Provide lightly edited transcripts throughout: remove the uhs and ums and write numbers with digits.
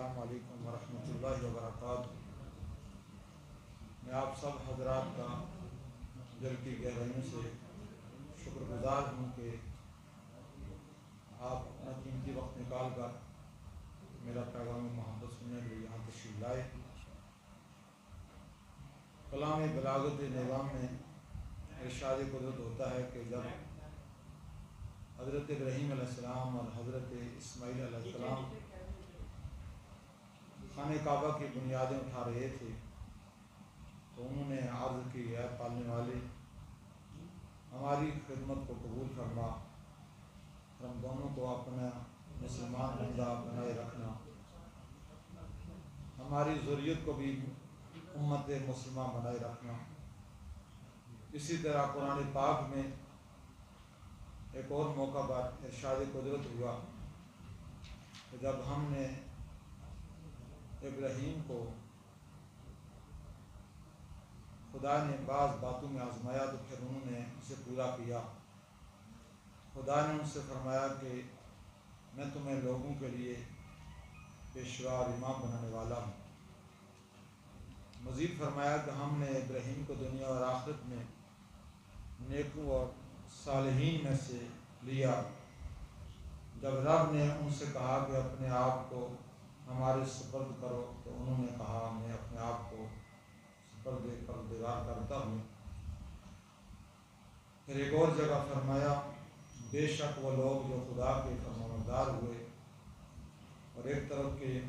السلام علیکم ورحمۃ اللہ وبرکاتہ۔ میں آپ سب حضرات کا دل کی گہرائیوں سے شکر گزار ہوں کہ آپ اپنا قیمتی وقت نکال کر میرا پیغام محبت سننے کے لیے یہاں تشریف لائے۔ کلام بلاغت نظام میں ارشاد قدرت ہوتا ہے کہ جب حضرت ابراہیم علیہ السلام اور حضرت اسماعیل علیہ السلام خانہ کعبہ کی بنیادیں اٹھا رہے تھے تو انہوں نے عرض کی، اے پالنے والے، ہماری خدمت کو قبول فرما، ہم دونوں کو اپنا مسلمان بندہ بنائے رکھنا، ہماری ذریت کو بھی امت مسلمہ بنائے رکھنا۔ اسی طرح قرآن پاک میں ایک اور موقع پر ارشاد قدرت ہوا کہ جب ہم نے ابراہیم کو خدا نے بعض باتوں میں آزمایا تو پھر انہوں نے اسے پورا کیا۔ خدا نے ان سے فرمایا کہ میں تمہیں لوگوں کے لیے پیشوا اور امام بنانے والا ہوں۔ مزید فرمایا کہ ہم نے ابراہیم کو دنیا اور آخرت میں نیکوں اور صالحین میں سے لیا۔ جب رب نے ان سے کہا کہ اپنے آپ کو ہمارے سپرد کرو تو انہوں نے کہا، میں اپنے آپ کو سپرد پروردگار کرتا ہوں۔ پھر ایک اور جگہ فرمایا، بے شک وہ لوگ جو خدا کے فرمانبردار ہوئے اور ایک طرف کے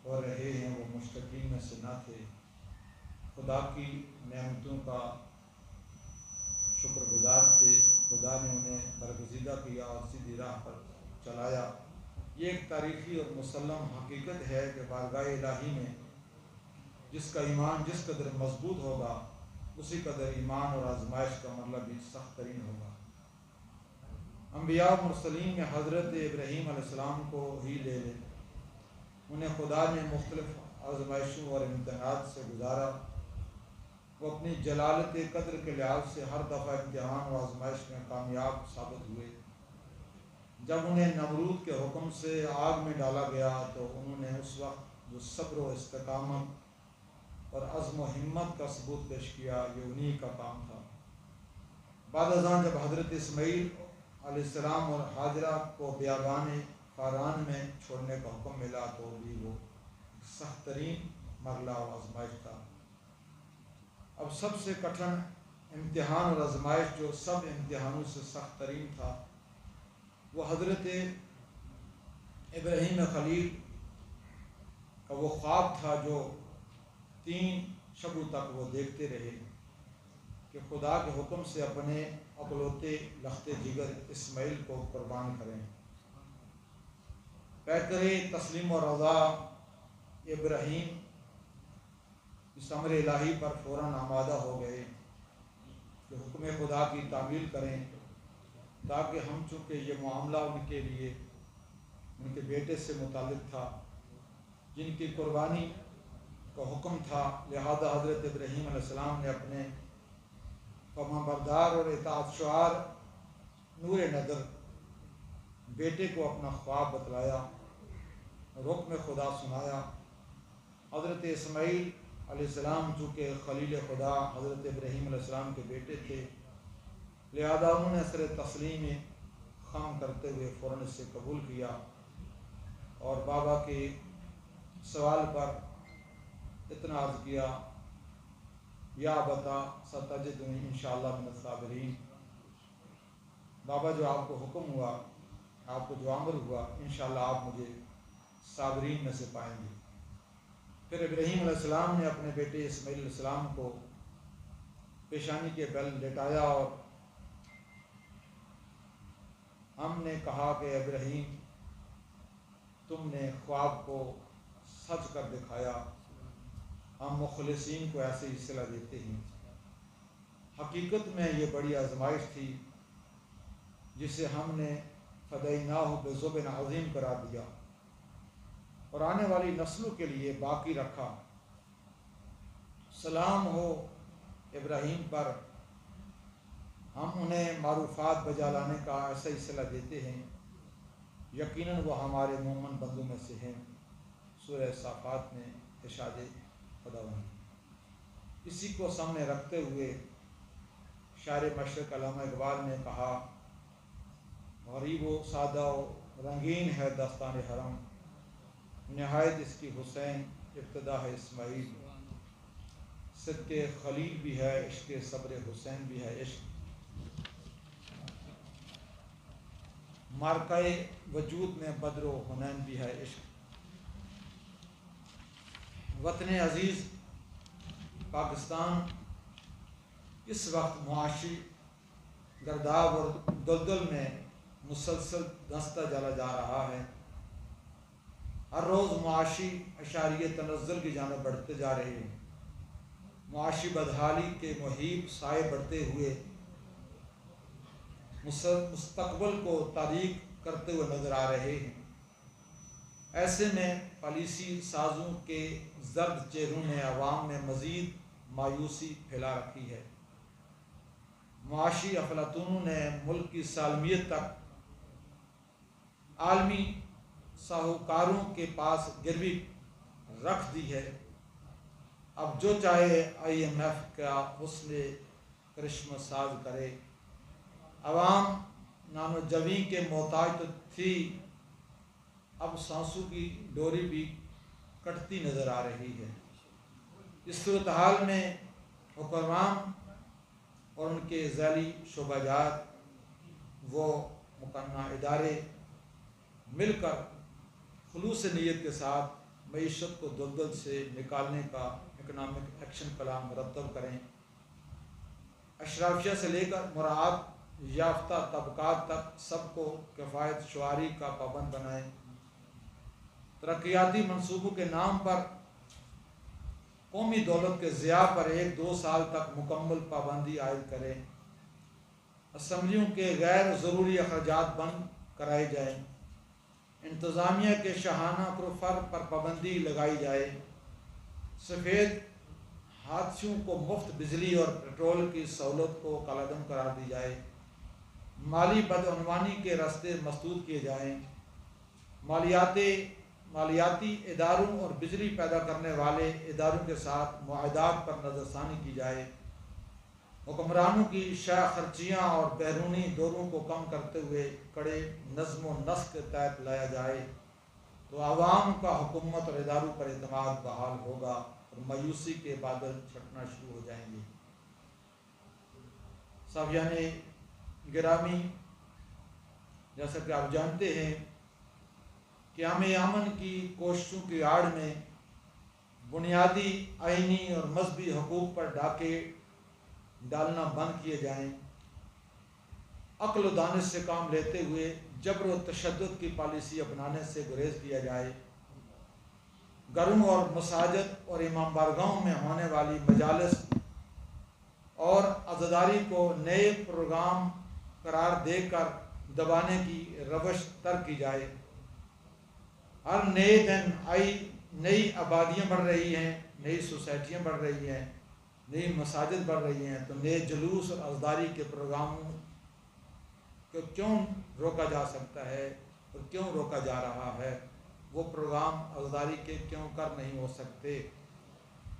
ہو رہے ہیں وہ مشرکین میں سے نہ تھے، خدا کی نعمتوں کا شکر گزار تھے، خدا نے انہیں برگزیدہ کیا اور سیدھی راہ پر چلایا۔ یہ ایک تاریخی اور مسلم حقیقت ہے کہ بارگاہ الہی میں جس کا ایمان جس قدر مضبوط ہوگا اسی قدر ایمان اور آزمائش کا مرحلہ بھی سخت ترین ہوگا۔ انبیاء و مرسلین میں حضرت ابراہیم علیہ السلام کو ہی لے لیں، انہیں خدا نے مختلف آزمائشوں اور امتحانات سے گزارا۔ وہ اپنی جلالت قدر کے لحاظ سے ہر دفعہ امتحان و آزمائش میں کامیاب ثابت ہوئے۔ جب انہیں نمرود کے حکم سے آگ میں ڈالا گیا تو انہوں نے اس وقت جو صبر و استقامت اور عزم و ہمت کا ثبوت پیش کیا، یہ انہی کا کام تھا۔ بعد ازاں جب حضرت اسماعیل علیہ السلام اور ہاجرہ کو بیابان فاران میں چھوڑنے کا حکم ملا تو بھی وہ سخت ترین مرحلہ و آزمائش تھا۔ اب سب سے کٹھن امتحان اور آزمائش جو سب امتحانوں سے سخت ترین تھا وہ حضرت ابراہیم خلیل کا وہ خواب تھا جو 3 شبوں تک وہ دیکھتے رہے کہ خدا کے حکم سے اپنے اکلوتے لخت جگر اسماعیل کو قربان کریں۔ پیکر تسلیم و رضا ابراہیم اس امر الہی پر فوراً آمادہ ہو گئے کہ حکم خدا کی تعمیل کریں، تاکہ ہم چونکہ یہ معاملہ ان کے لیے ان کے بیٹے سے متعلق تھا جن کی قربانی کا حکم تھا، لہذا حضرت ابراہیم علیہ السلام نے اپنے فرمانبردار اور اطاعت شعار نور نظر بیٹے کو اپنا خواب بتلایا، حکم خدا سنایا۔ حضرت اسماعیل علیہ السلام چونکہ خلیل خدا حضرت ابراہیم علیہ السلام کے بیٹے تھے، لہذا انہوں نے سر تسلیم خم کرتے ہوئے فوراً اس سے قبول کیا اور بابا کے سوال پر اتنا عرض کیا، یا بتا ستجدنی انشاءاللہ من الصابرین، بابا جو آپ کو حکم ہوا، آپ کو جو امر ہوا، انشاءاللہ آپ مجھے صابرین میں سے پائیں گے۔ پھر ابراہیم علیہ السلام نے اپنے بیٹے اسماعیل علیہ السلام کو پیشانی کے بل لٹایا اور ہم نے کہا کہ ابراہیم تم نے خواب کو سچ کر دکھایا، ہم مخلصین کو ایسے ہی صلہ دیتے ہیں۔ حقیقت میں یہ بڑی آزمائش تھی جسے ہم نے فدیناہ بذبح عظیم قرار دیا اور آنے والی نسلوں کے لیے باقی رکھا۔ سلام ہو ابراہیم پر، ہم انہیں معروفات بجا لانے کا ایسا ہی صلہ دیتے ہیں، یقیناً وہ ہمارے مومن بندوں میں سے ہیں۔ سورہ صافات میں ارشاد خداوند۔ اسی کو سامنے رکھتے ہوئے شاعر مشرق علامہ اقبال نے کہا، غریب و سادہ و رنگین ہے داستان حرم، نہایت اس کی حسین ابتدا ہے اسماعیل، صدق خلیل بھی ہے عشق، صبر حسین بھی ہے عشق، مارکائے وجود میں بدر و حنین بھی ہے عشق۔ وطن عزیز پاکستان اس وقت معاشی گرداب اور دلدل میں مسلسل دھنستا چلا جا رہا ہے۔ ہر روز معاشی اشاریہ تنزل کی جانب بڑھتے جا رہے ہیں، معاشی بدحالی کے مہیب سائے بڑھتے ہوئے مستقبل کو تاریک کرتے ہوئے نظر آ رہے ہیں۔ ایسے میں پالیسی سازوں کے زرد چہروں نے عوام میں مزید مایوسی پھیلا رکھی ہے۔ معاشی افلاطونوں نے ملک کی سالمیت تک عالمی ساہوکاروں کے پاس گروی رکھ دی ہے۔ اب جو چاہے IMF کا حسن کرشمہ ساز کرے، عوام نانو جویں کے محتاج تو تھی، اب سانسوں کی ڈوری بھی کٹتی نظر آ رہی ہے۔ اس صورتحال میں حکمران اور ان کے ذیلی شعبہ جات وہ مقننہ ادارے مل کر خلوص نیت کے ساتھ معیشت کو دلدل سے نکالنے کا اکنامک ایکشن پلان مرتب کریں، اشرافیہ سے لے کر مراعات یافتہ طبقات تک سب کو کفایت شعاری کا پابند بنائیں، ترقیاتی منصوبوں کے نام پر قومی دولت کے ضیاع پر 1-2 سال تک مکمل پابندی عائد کریں، اسمبلیوں کے غیر ضروری اخراجات بند کرائے جائیں، انتظامیہ کے شاہانہ پروفر پر پابندی لگائی جائے، سفید حادثوں کو مفت بجلی اور پیٹرول کی سہولت کو کالعدم قرار دی جائے، مالی بدعنوانی کے راستے مسدود کیے جائیں، مالیاتی اداروں اور بجلی پیدا کرنے والے اداروں کے ساتھ معاہدات پر نظر ثانی کی جائے، حکمرانوں کی شائع خرچیاں اور بیرونی دوروں کو کم کرتے ہوئے کڑے نظم و نسق کے تحت لایا جائے، تو عوام کا حکومت اور اداروں پر اعتماد بحال ہوگا اور مایوسی کے بادل چھٹنا شروع ہو جائیں گے۔ ساتھیان گرامی، جیسا کہ آپ جانتے ہیں، قیام امن کی کوششوں کی آڑ میں بنیادی آئینی اور مذہبی حقوق پر ڈاکے ڈالنا بند کیے جائیں، عقل و دانش سے کام لیتے ہوئے جبر و تشدد کی پالیسی اپنانے سے گریز کیا جائے، گھروں اور مساجد اور امام بارگاہوں میں ہونے والی مجالس اور عزاداری کو نئے پروگرام قرار دے کر دبانے کی روش ترک کی جائے۔ ہر نئے دن نئی آبادیاں بڑھ رہی ہیں، نئی سوسائٹیاں بڑھ رہی ہیں، نئی مساجد بڑھ رہی ہیں، تو نئے جلوس اور عزاداری کے پروگراموں کو کیوں روکا جا سکتا ہے اور کیوں روکا جا رہا ہے؟ وہ پروگرام عزاداری کے کیوں کر نہیں ہو سکتے؟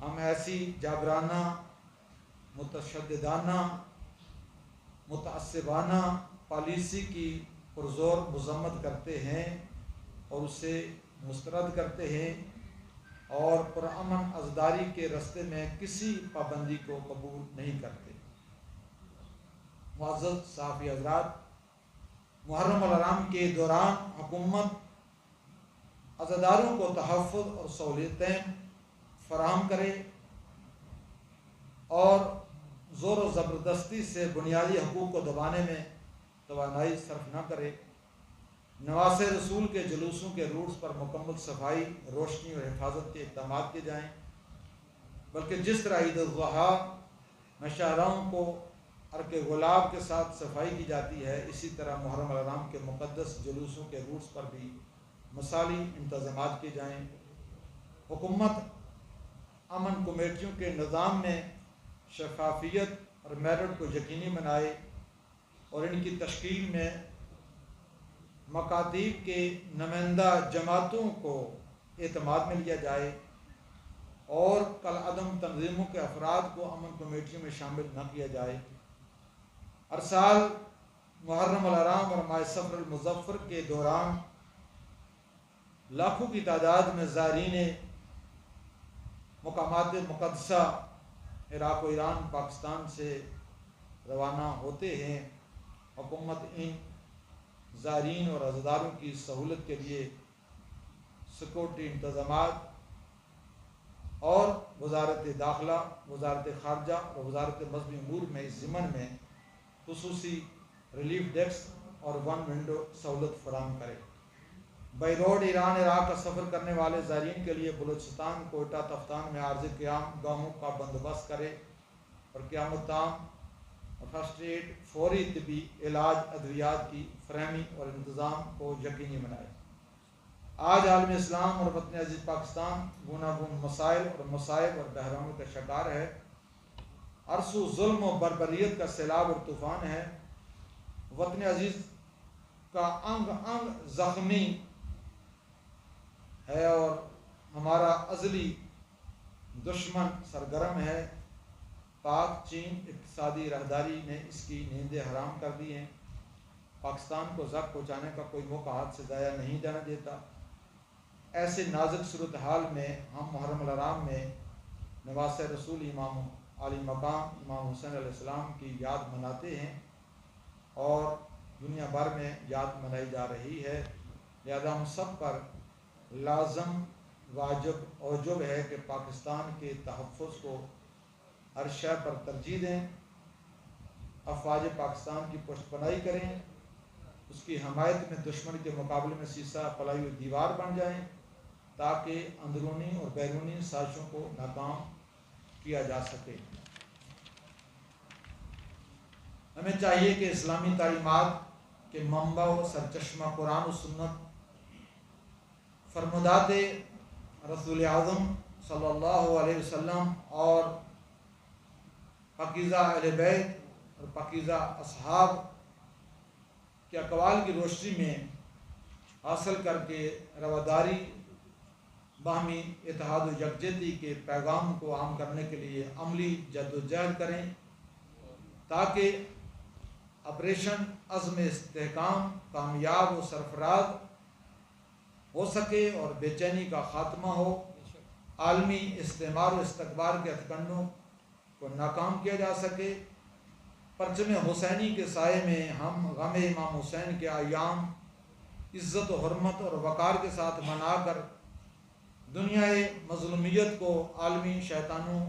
ہم ایسی جابرانہ، متشددانہ، متعصبانہ پالیسی کی پرزور مذمت کرتے ہیں اور اسے مسترد کرتے ہیں اور پرامن عزاداری کے راستے میں کسی پابندی کو قبول نہیں کرتے۔ معزز صحافی حضرات، محرم الحرام کے دوران حکومت عزاداروں کو تحفظ اور سہولتیں فراہم کرے اور زور و زبردستی سے بنیادی حقوق کو دبانے میں توانائی صرف نہ کرے، نواز رسول کے جلوسوں کے روٹس پر مکمل صفائی، روشنی اور حفاظت کے اقدامات کیے جائیں، بلکہ جس طرح عید الاضحیٰ میں شاہراہوں کو عرق گلاب کے ساتھ صفائی کی جاتی ہے، اسی طرح محرم الحرام کے مقدس جلوسوں کے روٹس پر بھی مثالی انتظامات کیے جائیں۔ حکومت امن کمیٹیوں کے نظام میں شفافیت اور میرٹ کو یقینی بنائے اور ان کی تشکیل میں مکاتیب کے نمائندہ جماعتوں کو اعتماد میں لیا جائے اور کالعدم تنظیموں کے افراد کو امن کمیٹیوں میں شامل نہ کیا جائے۔ ہر سال محرم الحرام اور ماہ صفر المظفر کے دوران لاکھوں کی تعداد میں زائرین مقامات مقدسہ عراق و ایران پاکستان سے روانہ ہوتے ہیں۔ حکومت ان زائرین اور عزاداروں کی سہولت کے لیے سیکورٹی انتظامات اور وزارت داخلہ، وزارت خارجہ اور وزارت مذہبی امور میں اس ضمن میں خصوصی ریلیف ڈیسک اور ون ونڈو سہولت فراہم کرے۔ بائی روڈ ایران عراق کا سفر کرنے والے زائرین کے لیے بلوچستان کوئٹہ تفتان میں عارضی قیام گاہوں کا بندوبست کرے اور قیام التام فرسٹ ایڈ، فوری طبی علاج، ادویات کی فراہمی اور انتظام کو یقینی بنائے۔ آج عالم اسلام اور وطن عزیز پاکستان گوناگون مسائل اور مصائب اور بحرانوں کا شکار ہے۔ عرصوں ظلم و بربریت کا سیلاب اور طوفان ہے۔ وطن عزیز کا انگ انگ زخمی ہے اور ہمارا ازلی دشمن سرگرم ہے۔ پاک چین اقتصادی راہداری نے اس کی نیندیں حرام کر دی ہیں۔ پاکستان کو زخم پہنچانے کا کوئی موقع ہاتھ سے ضائع نہیں جانے دیتا۔ ایسے نازک صورتحال میں ہم محرم الحرام میں نواسہ رسول امام علی مقام امام حسین علیہ السلام کی یاد مناتے ہیں اور دنیا بھر میں یاد منائی جا رہی ہے، لہذا ہم سب پر لازم واجب اوجب ہے کہ پاکستان کے تحفظ کو ہر شے پر ترجیح دیں، افواج پاکستان کی پشت پناہی کریں، اس کی حمایت میں دشمن کے مقابلے میں سیسہ پلائی ہوئی دیوار بن جائیں تاکہ اندرونی اور بیرونی سازشوں کو ناکام کیا جا سکے۔ ہمیں چاہیے کہ اسلامی تعلیمات کے منبع و سرچشمہ قرآن و سنت فرمودات رسول اعظم صلی اللہ علیہ وسلم اور پاکیزہ اہل بیت اور پاکیزہ اصحاب کے اقوال کی روشنی میں حاصل کر کے رواداری، باہمی اتحاد و یکجہتی کے پیغام کو عام کرنے کے لیے عملی جد و جہد کریں تاکہ آپریشن عزم استحکام کامیاب و سرفراز ہو سکے اور بے چینی کا خاتمہ ہو، عالمی استعمار و استکبار کے ہتھکنڈوں کو ناکام کیا جا سکے۔ پرچم حسینی کے سائے میں ہم غم امام حسین کے ایام عزت و حرمت اور وقار کے ساتھ منا کر دنیا مظلومیت کو عالمی شیطانوں،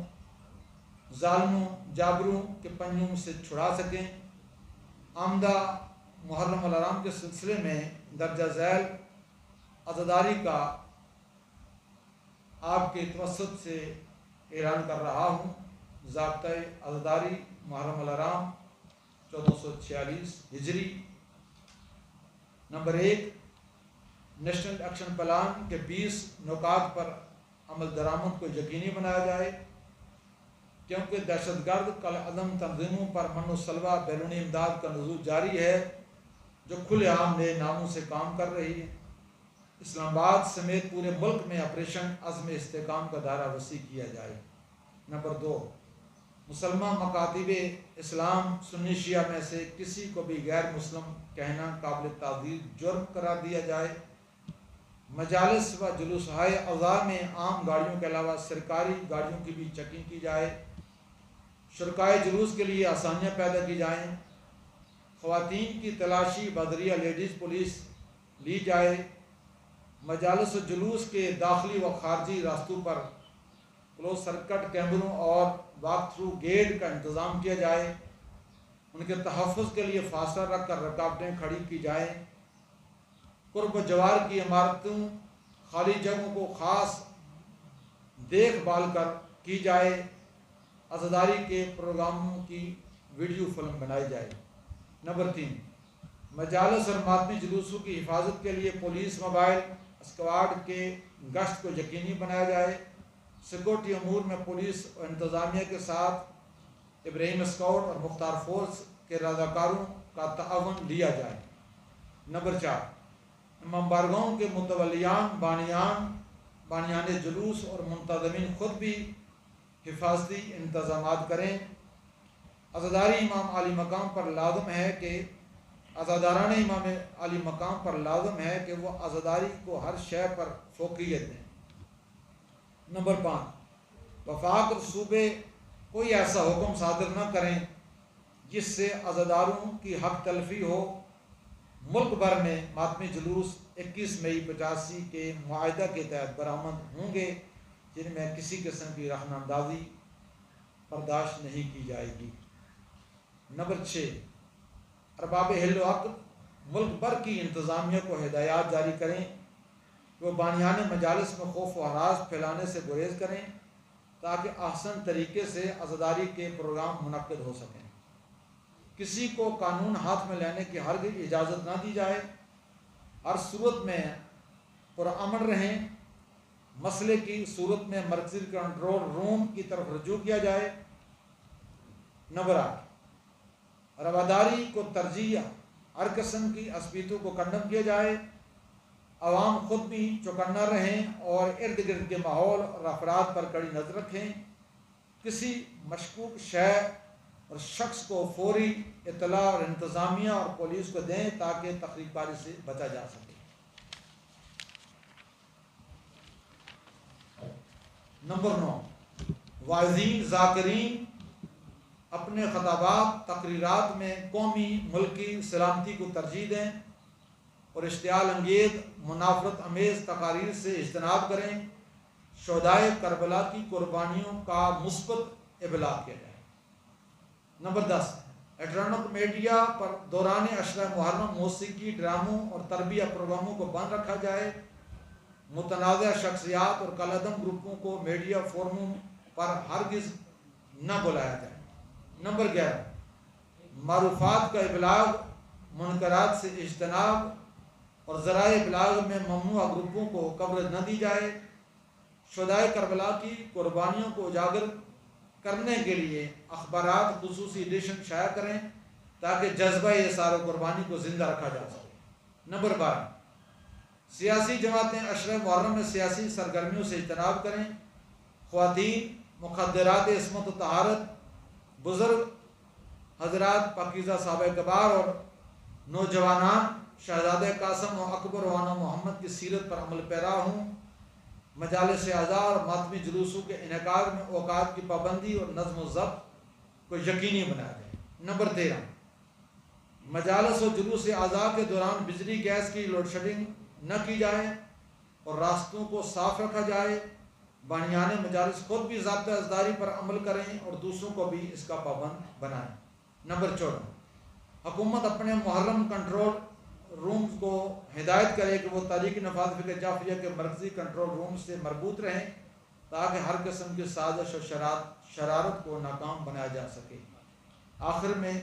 ظالموں، جابروں کے پنجوں سے چھڑا سکیں۔ آمدہ محرم الحرام کے سلسلے میں درجہ ذیل عزاداری کا آپ کے توسط سے اعلان کر رہا ہوں۔ ضابطۂ عزاداری محرم الحرام 1446 ہجری۔ نمبر 1، نیشنل ایکشن پلان کے 20 نکات پر عمل درآمد کو یقینی بنایا جائے، کیونکہ دہشت گرد کالعدم تنظیموں پر من و سلوہ بیرونی امداد کا نزول جاری ہے جو کھلے عام نئے ناموں سے کام کر رہی ہے۔ اسلام آباد سمیت پورے ملک میں آپریشن عزم استحکام کا دائرہ وسیع کیا جائے۔ نمبر 2، مسلمان مکاتب اسلام سنی شیعہ میں سے کسی کو بھی غیر مسلم کہنا قابل تعزیر جرم قرار دیا جائے۔ مجالس و جلوسہائے اعضاء میں عام گاڑیوں کے علاوہ سرکاری گاڑیوں کی بھی چیکنگ کی جائے۔ شرکائے جلوس کے لیے آسانیاں پیدا کی جائیں۔ خواتین کی تلاشی بذریعہ لیڈیز پولیس لی جائے۔ مجالس و جلوس کے داخلی و خارجی راستوں پر کلوز سرکٹ کیمروں اور واک تھرو گیٹ کا انتظام کیا جائے۔ ان کے تحفظ کے لیے فاصلہ رکھ کر رکاوٹیں کھڑی کی جائیں۔ قرب و جوار کی عمارتوں، خالی جگہوں کو خاص دیکھ بھال کر کی جائے۔ عزاداری کے پروگراموں کی ویڈیو فلم بنائی جائے۔ نمبر 3، مجالس اور ماتمی جلوسوں کی حفاظت کے لیے پولیس موبائل اسکواڈ کے گشت کو یقینی بنایا جائے۔ سیکورٹی امور میں پولیس اور انتظامیہ کے ساتھ ابراہیم اسکواڈ اور مختار فورس کے رضاکاروں کا تعاون لیا جائے۔ نمبر 4، امام بارگاہوں کے متولیان، بانیان، بانیان جلوس اور منتظمین خود بھی حفاظتی انتظامات کریں۔ عزاداری امام عالی مقام پر لازم ہے کہ عزاداران امام عالی مقام پر لازم ہے کہ وہ عزاداری کو ہر شے پر فوقیت دیں۔ نمبر 5، وفاق اور صوبے کوئی ایسا حکم صادر نہ کریں جس سے عزاداروں کی حق تلفی ہو۔ ملک بھر میں ماتمی جلوس 21 مئی 85 کے معاہدہ کے تحت برآمد ہوں گے، جن میں کسی قسم کی رہن اندازی برداشت نہیں کی جائے گی۔ نمبر 6، ارباب حل و عقد ملک بھر کی انتظامیہ کو ہدایات جاری کریں کہ وہ بانیان مجالس میں خوف و ہراس پھیلانے سے گریز کریں تاکہ احسن طریقے سے عزاداری کے پروگرام منعقد ہو سکیں۔ کسی کو قانون ہاتھ میں لینے کی ہرگز اجازت نہ دی جائے۔ ہر صورت میں پرامن رہیں۔ مسئلے کی صورت میں مرکزی کنٹرول روم کی طرف رجوع کیا جائے۔ نمبر 8، رواداری کو ترجیح، ہر قسم کی عصبیتوں کو کنڈم کیا جائے۔ عوام خود بھی چوکنا رہیں اور ارد گرد کے ماحول اور افراد پر کڑی نظر رکھیں۔ کسی مشکوک شے اور شخص کو فوری اطلاع اور انتظامیہ اور پولیس کو دیں تاکہ تخریب کاری سے بچا جا سکے۔ نمبر 9، واعظین ذاکرین اپنے خطابات تقریرات میں قومی ملکی سلامتی کو ترجیح دیں اور اشتعال انگیز منافرت امیز تقاریر سے اجتناب کریں۔ شہدائے کربلا کی قربانیوں کا مثبت ابلاغ کیا جائے۔ نمبر 10، الیکٹرانک میڈیا پر دوران عشرہ محرم موسیقی، ڈراموں اور تربیہ پروگراموں کو بند رکھا جائے۔ متنازع شخصیات اور کالعدم گروپوں کو میڈیا فورموں پر ہرگز نہ بلایا جائے۔ نمبر 11، معروفات کا ابلاغ، منکرات سے اجتناب اور ذرائع ابلاغ میں ممنوعہ گروپوں کو کوریج نہ دی جائے۔ شہدائے کربلا کی قربانیوں کو اجاگر کرنے کے لیے اخبارات خصوصی ایڈیشن شائع کریں تاکہ جذبہ اثار قربانی کو زندہ رکھا جا سکے۔ نمبر 12، سیاسی جماعتیں عشرہ محرم میں سیاسی سرگرمیوں سے اجتناب کریں۔ خواتین مخدرات عصمت و طہارت، بزرگ حضرات پاکیزہ صحابہ کبار اور نوجوانان شہزادہ قاسم و اکبر و انا محمد کی سیرت پر عمل پیرا ہوں۔ مجالس اعضاء اور ماتمی جلوسوں کے انعقاد میں اوقات کی پابندی اور نظم و ضبط کو یقینی بنایا جائے۔ نمبر 13، مجالس و جلوس اعضاء کے دوران بجلی گیس کی لوڈ شیڈنگ نہ کی جائے اور راستوں کو صاف رکھا جائے۔ بانیان مجالس خود بھی ضابطۂ عزاداری پر عمل کریں اور دوسروں کو بھی اس کا پابند بنائیں۔ نمبر 14، حکومت اپنے محرم کنٹرول رومز کو ہدایت کرے کہ وہ تاریخ نفاذ فقہ جعفریہ کے مرکزی کنٹرول روم سے مربوط رہیں تاکہ ہر قسم کی سازش و شرارت کو ناکام بنایا جا سکے۔ آخر میں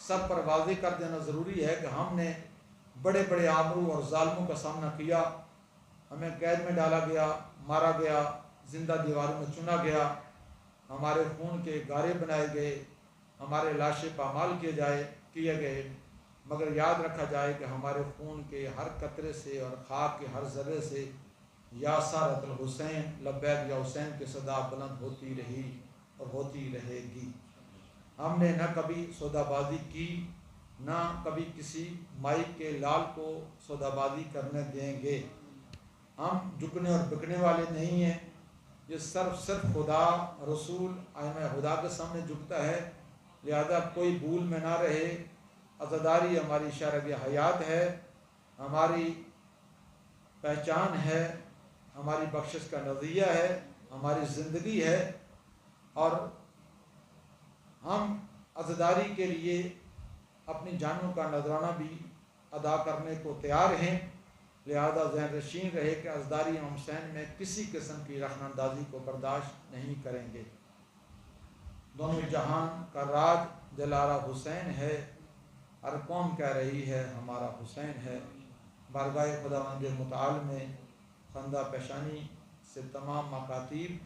سب پر واضح کر دینا ضروری ہے کہ ہم نے بڑے بڑے آمروں اور ظالموں کا سامنا کیا۔ ہمیں قید میں ڈالا گیا، مارا گیا، زندہ دیواروں میں چنا گیا، ہمارے خون کے گارے بنائے گئے، ہمارے لاشیں پامال کیے گئے، مگر یاد رکھا جائے کہ ہمارے خون کے ہر قطرے سے اور خاک کے ہر ذرے سے یا سارت الحسین لبیک یا حسین کی صدا بلند ہوتی رہی اور ہوتی رہے گی۔ ہم نے نہ کبھی سودا بازی کی، نہ کبھی کسی مائی کے لال کو سودا بازی کرنے دیں گے۔ ہم جھکنے اور بکنے والے نہیں ہیں۔ یہ صرف خدا، رسول، ائمہ خدا کے سامنے جھکتا ہے، لہذا کوئی بھول میں نہ رہے۔ عزاداری ہماری شرح حیات ہے، ہماری پہچان ہے، ہماری بخشش کا نظریہ ہے، ہماری زندگی ہے، اور ہم عزاداری کے لیے اپنی جانوں کا نذرانہ بھی ادا کرنے کو تیار ہیں۔ لہذا ذہن نشین رہے کہ عزاداری امام حسین میں کسی قسم کی رخنہ اندازی کو برداشت نہیں کریں گے۔ دونوں جہان کا راج دلارہ حسین ہے، ہر قوم کہہ رہی ہے ہمارا حسین ہے۔ بارگاہ خداوند متعال میں خندہ پیشانی سے تمام مکاتیب